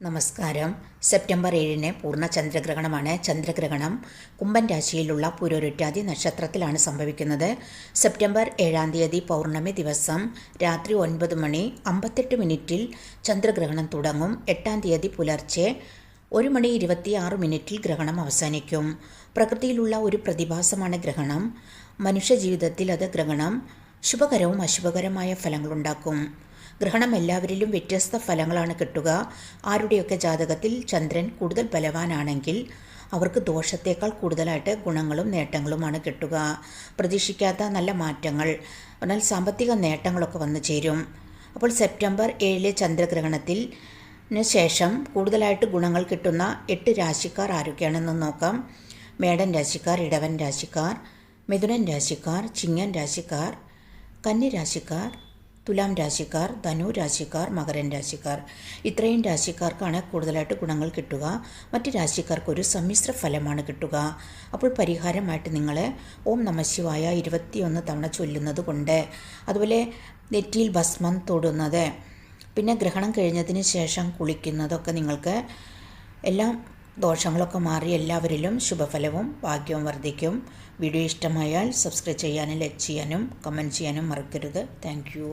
നമസ്കാരം. സെപ്റ്റംബർ 7 പൂർണ്ണ ചന്ദ്രഗ്രഹണമാണ്. ചന്ദ്രഗ്രഹണം കുംഭൻ രാശിയിലുള്ള പുരോരുട്ടാതി നക്ഷത്രത്തിലാണ് സംഭവിക്കുന്നത്. സെപ്റ്റംബർ 7 പൗർണമി ദിവസം രാത്രി 9:58 ചന്ദ്രഗ്രഹണം തുടങ്ങും. 8 പുലർച്ചെ 1:26 ഗ്രഹണം അവസാനിക്കും. പ്രകൃതിയിലുള്ള ഒരു പ്രതിഭാസമാണ് ഗ്രഹണം. മനുഷ്യജീവിതത്തിൽ ഗ്രഹണം ശുഭകരവും അശുഭകരമായ ഫലങ്ങളുണ്ടാക്കും. ഗ്രഹണം എല്ലാവരിലും വ്യത്യസ്ത ഫലങ്ങളാണ് കിട്ടുക. ആരുടെയൊക്കെ ജാതകത്തിൽ ചന്ദ്രൻ കൂടുതൽ ബലവാനാണെങ്കിൽ അവർക്ക് ദോഷത്തേക്കാൾ കൂടുതലായിട്ട് ഗുണങ്ങളും നേട്ടങ്ങളുമാണ് കിട്ടുക. പ്രതീക്ഷിക്കാത്ത നല്ല മാറ്റങ്ങൾ, എന്നാൽ സാമ്പത്തിക നേട്ടങ്ങളൊക്കെ വന്നു ചേരും. അപ്പോൾ സെപ്റ്റംബർ 7 ചന്ദ്രഗ്രഹണത്തിന് ശേഷം കൂടുതലായിട്ട് ഗുണങ്ങൾ കിട്ടുന്ന 8 രാശിക്കാർ ആരൊക്കെയാണെന്ന് നോക്കാം. മേടൻ രാശിക്കാർ, ഇടവൻ രാശിക്കാർ, മിഥുനൻ രാശിക്കാർ, ചിങ്ങൻ രാശിക്കാർ, കന്നി രാശിക്കാർ, തുലാം രാശിക്കാർ, ധനു രാശിക്കാർ, മകരൻ രാശിക്കാർ. ഇത്രയും രാശിക്കാർക്കാണ് കൂടുതലായിട്ട് ഗുണങ്ങൾ കിട്ടുക. മറ്റ് രാശിക്കാർക്ക് ഒരു സമ്മിശ്ര ഫലമാണ് കിട്ടുക. അപ്പോൾ പരിഹാരമായിട്ട് നിങ്ങൾ ഓം നമഃശിവായ 21 തവണ ചൊല്ലുന്നത് കൊണ്ട്, അതുപോലെ നെറ്റിയിൽ ഭസ്മം തൊടുന്നത്, പിന്നെ ഗ്രഹണം കഴിഞ്ഞതിന് ശേഷം കുളിക്കുന്നതൊക്കെ നിങ്ങൾക്ക് എല്ലാം ദോഷങ്ങളൊക്കെ മാറി എല്ലാവരിലും ശുഭഫലവും ഭാഗ്യവും വർദ്ധിക്കും. വീഡിയോ ഇഷ്ടമായാൽ സബ്സ്ക്രൈബ് ചെയ്യാനും ലൈക്ക് ചെയ്യാനും കമൻറ്റ് ചെയ്യാനും മറക്കരുത്. Thank you.